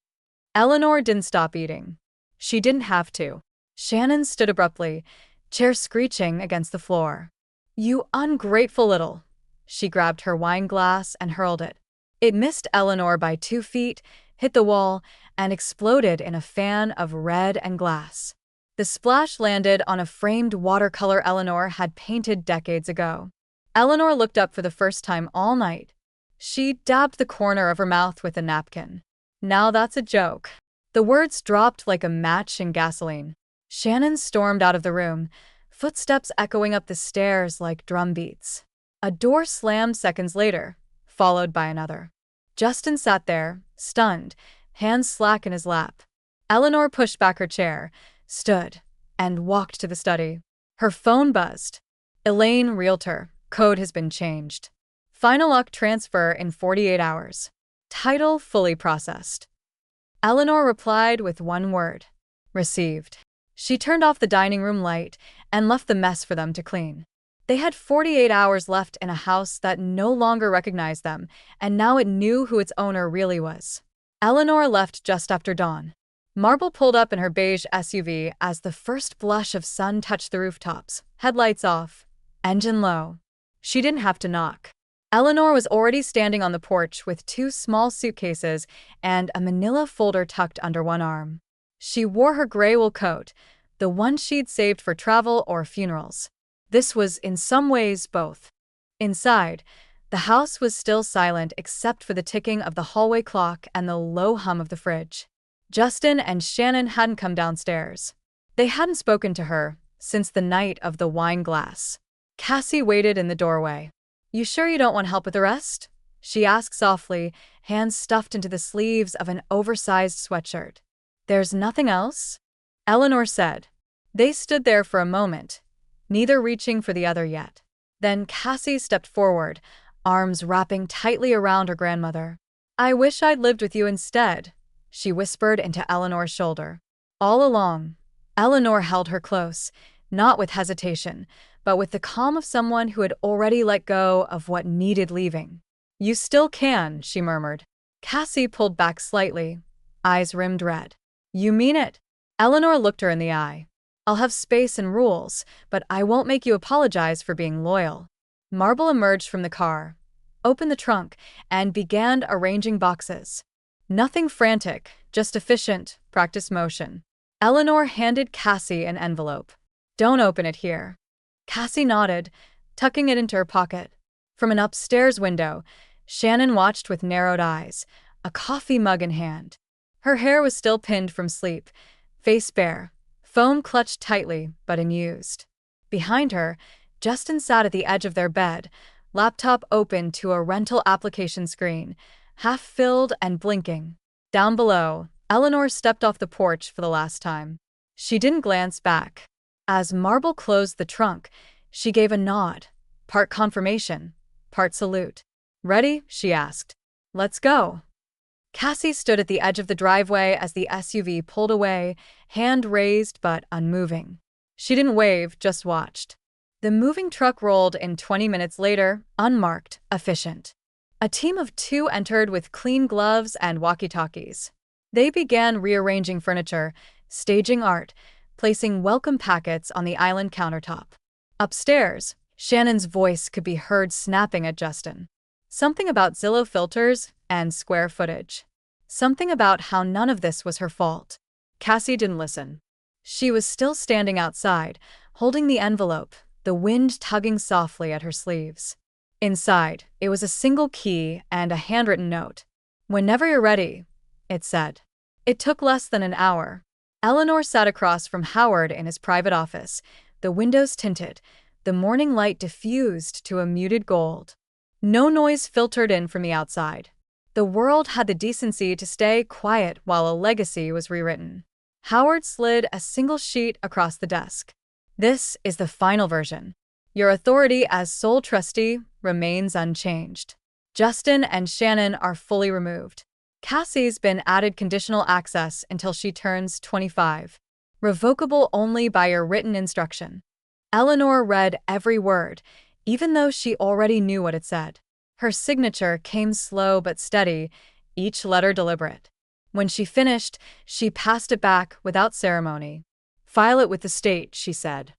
Eleanor didn't stop eating. She didn't have to. Shannon stood abruptly, chair screeching against the floor. You ungrateful little. She grabbed her wine glass and hurled it. It missed Eleanor by 2 feet, hit the wall, and exploded in a fan of red and glass. The splash landed on a framed watercolor Eleanor had painted decades ago. Eleanor looked up for the first time all night. She dabbed the corner of her mouth with a napkin. Now that's a joke. The words dropped like a match in gasoline. Shannon stormed out of the room, footsteps echoing up the stairs like drum beats. A door slammed seconds later, followed by another. Justin sat there, stunned, hands slack in his lap. Eleanor pushed back her chair, stood, and walked to the study. Her phone buzzed. Elaine, realtor. Code has been changed. Final lock transfer in 48 hours. Title fully processed. Eleanor replied with one word. Received. She turned off the dining room light and left the mess for them to clean. They had 48 hours left in a house that no longer recognized them, and now it knew who its owner really was. Eleanor left just after dawn. Marble pulled up in her beige SUV as the first blush of sun touched the rooftops, headlights off, engine low. She didn't have to knock. Eleanor was already standing on the porch with two small suitcases and a manila folder tucked under one arm. She wore her gray wool coat, the one she'd saved for travel or funerals. This was, in some ways, both. Inside, the house was still silent except for the ticking of the hallway clock and the low hum of the fridge. Justin and Shannon hadn't come downstairs. They hadn't spoken to her since the night of the wine glass. Cassie waited in the doorway. "You sure you don't want help with the rest?" she asked softly, hands stuffed into the sleeves of an oversized sweatshirt. "There's nothing else?" Eleanor said. They stood there for a moment, neither reaching for the other yet. Then Cassie stepped forward, arms wrapping tightly around her grandmother. "I wish I'd lived with you instead," she whispered into Eleanor's shoulder. All along, Eleanor held her close, not with hesitation, but with the calm of someone who had already let go of what needed leaving. "You still can," she murmured. Cassie pulled back slightly, eyes rimmed red. "You mean it?" Eleanor looked her in the eye. "I'll have space and rules, but I won't make you apologize for being loyal." Marble emerged from the car, opened the trunk, and began arranging boxes. Nothing frantic, just efficient, practiced motion. Eleanor handed Cassie an envelope. "Don't open it here." Cassie nodded, tucking it into her pocket. From an upstairs window, Shannon watched with narrowed eyes, a coffee mug in hand. Her hair was still pinned from sleep, face bare, phone clutched tightly but unused. Behind her, Justin sat at the edge of their bed, laptop open to a rental application screen, half-filled and blinking. Down below, Eleanor stepped off the porch for the last time. She didn't glance back. As Marble closed the trunk, she gave a nod, part confirmation, part salute. "Ready?" she asked. "Let's go." Cassie stood at the edge of the driveway as the SUV pulled away, hand raised but unmoving. She didn't wave, just watched. The moving truck rolled in 20 minutes later, unmarked, efficient. A team of two entered with clean gloves and walkie-talkies. They began rearranging furniture, staging art, placing welcome packets on the island countertop. Upstairs, Shannon's voice could be heard snapping at Justin. Something about Zillow filters and square footage. Something about how none of this was her fault. Cassie didn't listen. She was still standing outside, holding the envelope, the wind tugging softly at her sleeves. Inside, it was a single key and a handwritten note. "Whenever you're ready," it said. It took less than an hour. Eleanor sat across from Howard in his private office, the windows tinted, the morning light diffused to a muted gold. No noise filtered in from the outside. The world had the decency to stay quiet while a legacy was rewritten. Howard slid a single sheet across the desk. "This is the final version. Your authority as sole trustee remains unchanged. Justin and Shannon are fully removed. Cassie's been added conditional access until she turns 25. Revocable only by your written instruction." Eleanor read every word, even though she already knew what it said. Her signature came slow but steady, each letter deliberate. When she finished, she passed it back without ceremony. "File it with the state," she said.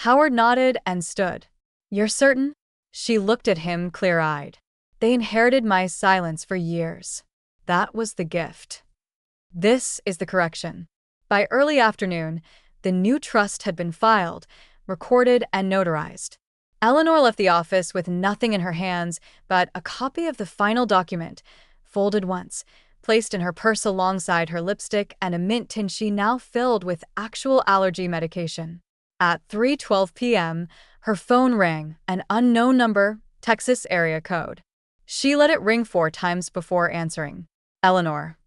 Howard nodded and stood. "You're certain?" She looked at him clear-eyed. "They inherited my silence for years. That was the gift. This is the correction." By early afternoon, the new trust had been filed, recorded, and notarized. Eleanor left the office with nothing in her hands but a copy of the final document, folded once, placed in her purse alongside her lipstick and a mint tin she now filled with actual allergy medication. At 3:12 p.m., her phone rang, an unknown number, Texas area code. She let it ring 4 times before answering. "Eleanor."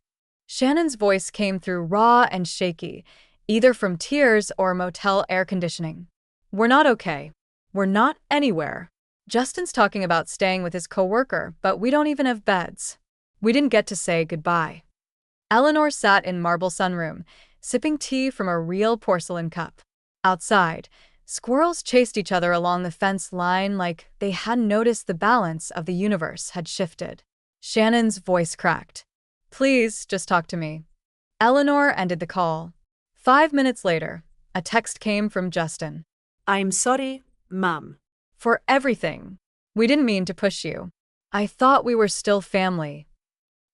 Shannon's voice came through raw and shaky, either from tears or motel air conditioning. "We're not okay. We're not anywhere. Justin's talking about staying with his coworker, but we don't even have beds. We didn't get to say goodbye." Eleanor sat in Marble sunroom, sipping tea from a real porcelain cup. Outside, squirrels chased each other along the fence line like they hadn't noticed the balance of the universe had shifted. Shannon's voice cracked. "Please, just talk to me." Eleanor ended the call. 5 minutes later, a text came from Justin. I'm sorry, Mum. For everything. We didn't mean to push you. I thought we were still family.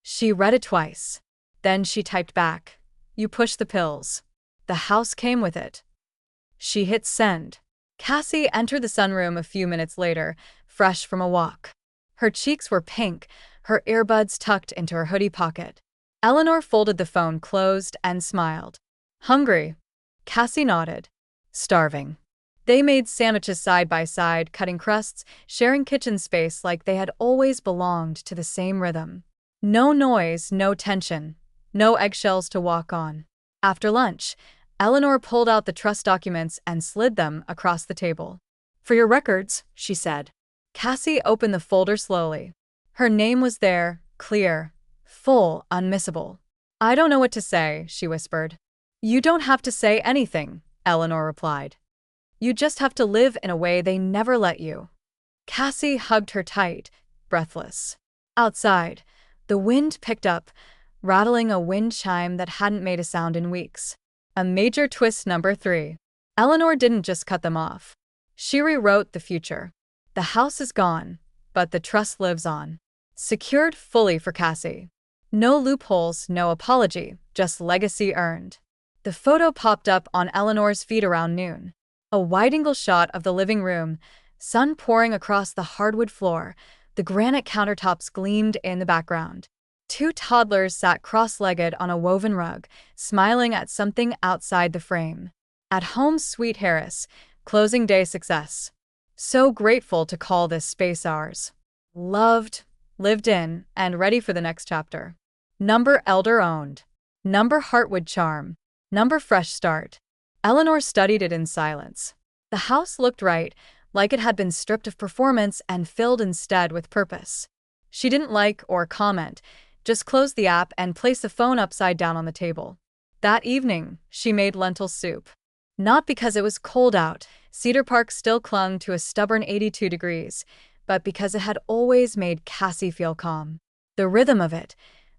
She read it twice. Then she typed back. You pushed the pills. The house came with it. She hit send. Cassie entered the sunroom a few minutes later, fresh from a walk. Her cheeks were pink, her earbuds tucked into her hoodie pocket. Eleanor folded the phone closed and smiled. Hungry? Cassie nodded. Starving. They made sandwiches side by side, cutting crusts, sharing kitchen space like they had always belonged to the same rhythm. No noise, no tension, no eggshells to walk on. After lunch, Eleanor pulled out the trust documents and slid them across the table. For your records, she said. Cassie opened the folder slowly. Her name was there, clear, full, unmissable. I don't know what to say, she whispered. You don't have to say anything, Eleanor replied. You just have to live in a way they never let you. Cassie hugged her tight, breathless. Outside, the wind picked up, rattling a wind chime that hadn't made a sound in weeks. A major twist number 3. Eleanor didn't just cut them off. She rewrote the future. The house is gone, but the trust lives on. Secured fully for Cassie. No loopholes, no apology, just legacy earned. The photo popped up on Eleanor's feed around noon. A wide-angle shot of the living room, sun pouring across the hardwood floor, the granite countertops gleamed in the background. 2 toddlers sat cross-legged on a woven rug, smiling at something outside the frame. At home, sweet Harris, closing day success. So grateful to call this space ours. Loved, lived in, and ready for the next chapter. Number elder-owned. Number heartwood charm. Number fresh start. Eleanor studied it in silence. The house looked right, like it had been stripped of performance and filled instead with purpose. She didn't like or comment, just closed the app and placed the phone upside down on the table. That evening, she made lentil soup. Not because it was cold out, Cedar Park still clung to a stubborn 82 degrees, but because it had always made Cassie feel calm. The rhythm of it,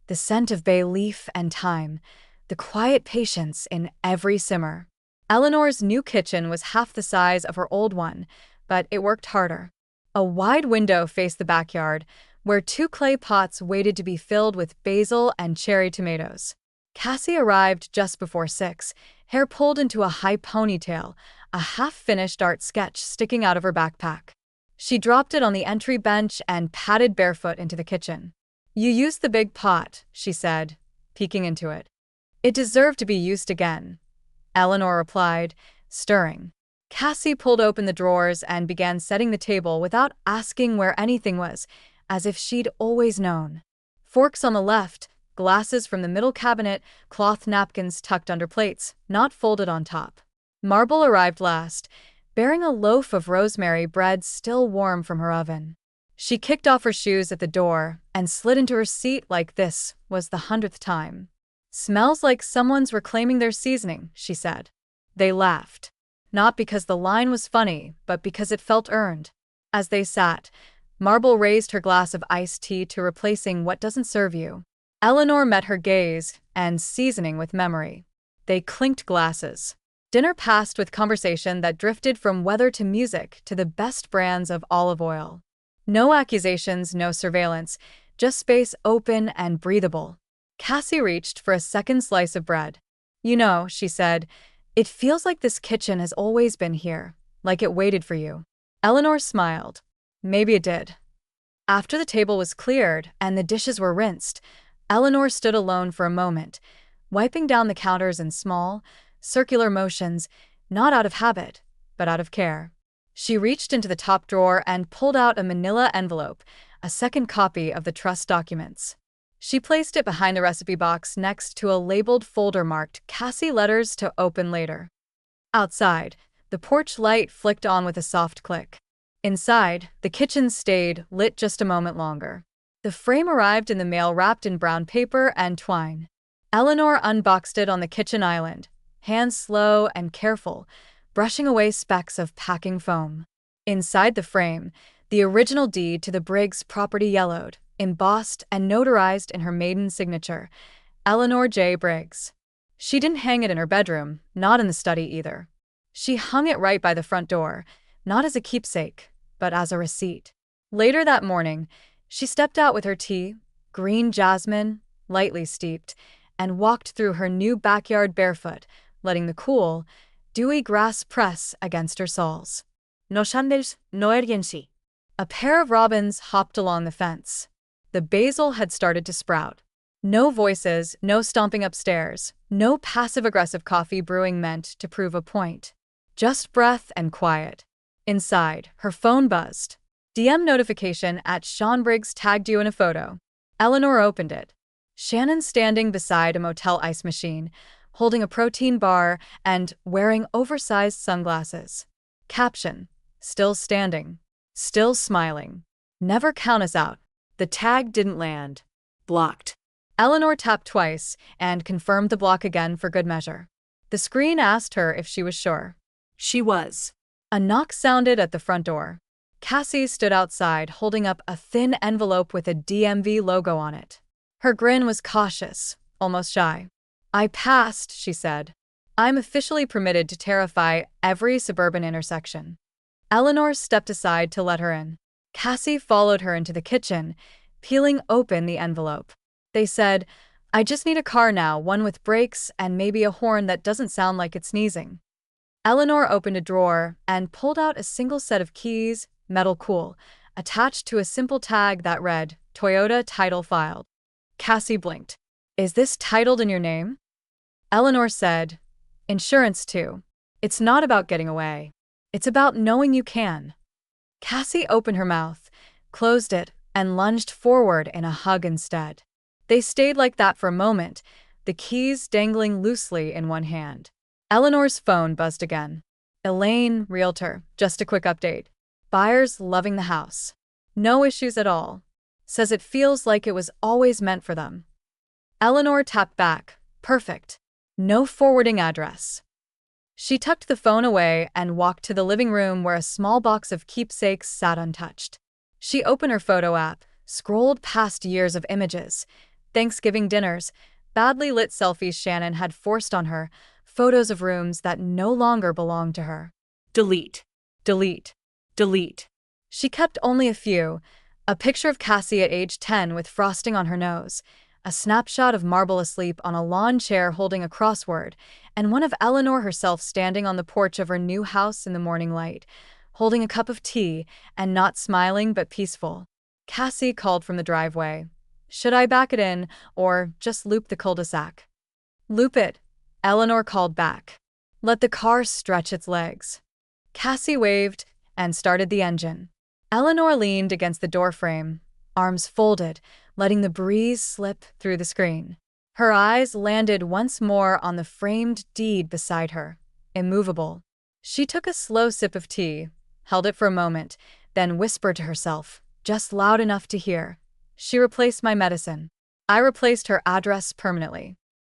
the scent of bay leaf and thyme, the quiet patience in every simmer. Eleanor's new kitchen was half the size of her old one, but it worked harder. A wide window faced the backyard, where 2 clay pots waited to be filled with basil and cherry tomatoes. Cassie arrived just before 6, hair pulled into a high ponytail, a half-finished art sketch sticking out of her backpack. She dropped it on the entry bench and padded barefoot into the kitchen. You used the big pot, she said, peeking into it. It deserved to be used again, Eleanor replied, stirring. Cassie pulled open the drawers and began setting the table without asking where anything was, as if she'd always known. Forks on the left, glasses from the middle cabinet, cloth napkins tucked under plates, not folded on top. Marble arrived last, bearing a loaf of rosemary bread still warm from her oven. She kicked off her shoes at the door and slid into her seat like this was the 100th time. Smells like someone's reclaiming their seasoning, she said. They laughed. Not because the line was funny, but because it felt earned. As they sat, Marble raised her glass of iced tea to replacing what doesn't serve you. Eleanor met her gaze, and seasoning with memory. They clinked glasses. Dinner passed with conversation that drifted from weather to music to the best brands of olive oil. No accusations, no surveillance, just space open and breathable. Cassie reached for a second slice of bread. You know, she said, it feels like this kitchen has always been here, like it waited for you. Eleanor smiled. Maybe it did. After the table was cleared and the dishes were rinsed, Eleanor stood alone for a moment, wiping down the counters in small, circular motions, not out of habit, but out of care. She reached into the top drawer and pulled out a manila envelope, a second copy of the trust documents. She placed it behind the recipe box next to a labeled folder marked Cassie Letters to Open Later. Outside, the porch light flicked on with a soft click. Inside, the kitchen stayed lit just a moment longer. The frame arrived in the mail wrapped in brown paper and twine. Eleanor unboxed it on the kitchen island, hands slow and careful, brushing away specks of packing foam. Inside the frame, the original deed to the Briggs property yellowed, embossed and notarized in her maiden signature, Eleanor J. Briggs. She didn't hang it in her bedroom, not in the study either. She hung it right by the front door, not as a keepsake, but as a receipt. Later that morning, she stepped out with her tea, green jasmine, lightly steeped, and walked through her new backyard barefoot, letting the cool, dewy grass press against her soles. No sandals, no urgency. A pair of robins hopped along the fence. The basil had started to sprout. No voices, no stomping upstairs, no passive-aggressive coffee brewing meant to prove a point. Just breath and quiet. Inside, her phone buzzed. DM notification at Sean Briggs tagged you in a photo. Eleanor opened it. Shannon standing beside a motel ice machine, holding a protein bar and wearing oversized sunglasses. Caption: still standing. Still smiling. Never count us out. The tag didn't land. Blocked. Eleanor tapped twice and confirmed the block again for good measure. The screen asked her if she was sure. She was. A knock sounded at the front door. Cassie stood outside holding up a thin envelope with a DMV logo on it. Her grin was cautious, almost shy. "I passed," she said. "I'm officially permitted to terrify every suburban intersection." Eleanor stepped aside to let her in. Cassie followed her into the kitchen, peeling open the envelope. They said, "I just need a car now, one with brakes and maybe a horn that doesn't sound like it's sneezing." Eleanor opened a drawer and pulled out a single set of keys, metal cool, attached to a simple tag that read, "Toyota title filed." Cassie blinked. "Is this titled in your name?" Eleanor said, "Insurance too. It's not about getting away. It's about knowing you can." Cassie opened her mouth, closed it, and lunged forward in a hug instead. They stayed like that for a moment, the keys dangling loosely in one hand. Eleanor's phone buzzed again. "Elaine, realtor, just a quick update. Buyers loving the house. No issues at all. Says it feels like it was always meant for them." Eleanor tapped back. "Perfect. No forwarding address." She tucked the phone away and walked to the living room where a small box of keepsakes sat untouched. She opened her photo app, scrolled past years of images, Thanksgiving dinners, badly lit selfies Shannon had forced on her, photos of rooms that no longer belonged to her. Delete. Delete. Delete. She kept only a few: a picture of Cassie at age 10 with frosting on her nose, a snapshot of Marble asleep on a lawn chair holding a crossword, and one of Eleanor herself standing on the porch of her new house in the morning light, holding a cup of tea and not smiling but peaceful. Cassie called from the driveway. "Should I back it in, or just loop the cul-de-sac?" "Loop it," Eleanor called back. "Let the car stretch its legs." Cassie waved and started the engine. Eleanor leaned against the doorframe, arms folded, letting the breeze slip through the screen. Her eyes landed once more on the framed deed beside her, immovable. She took a slow sip of tea, held it for a moment, then whispered to herself, just loud enough to hear, "She replaced my medicine. I replaced her address permanently."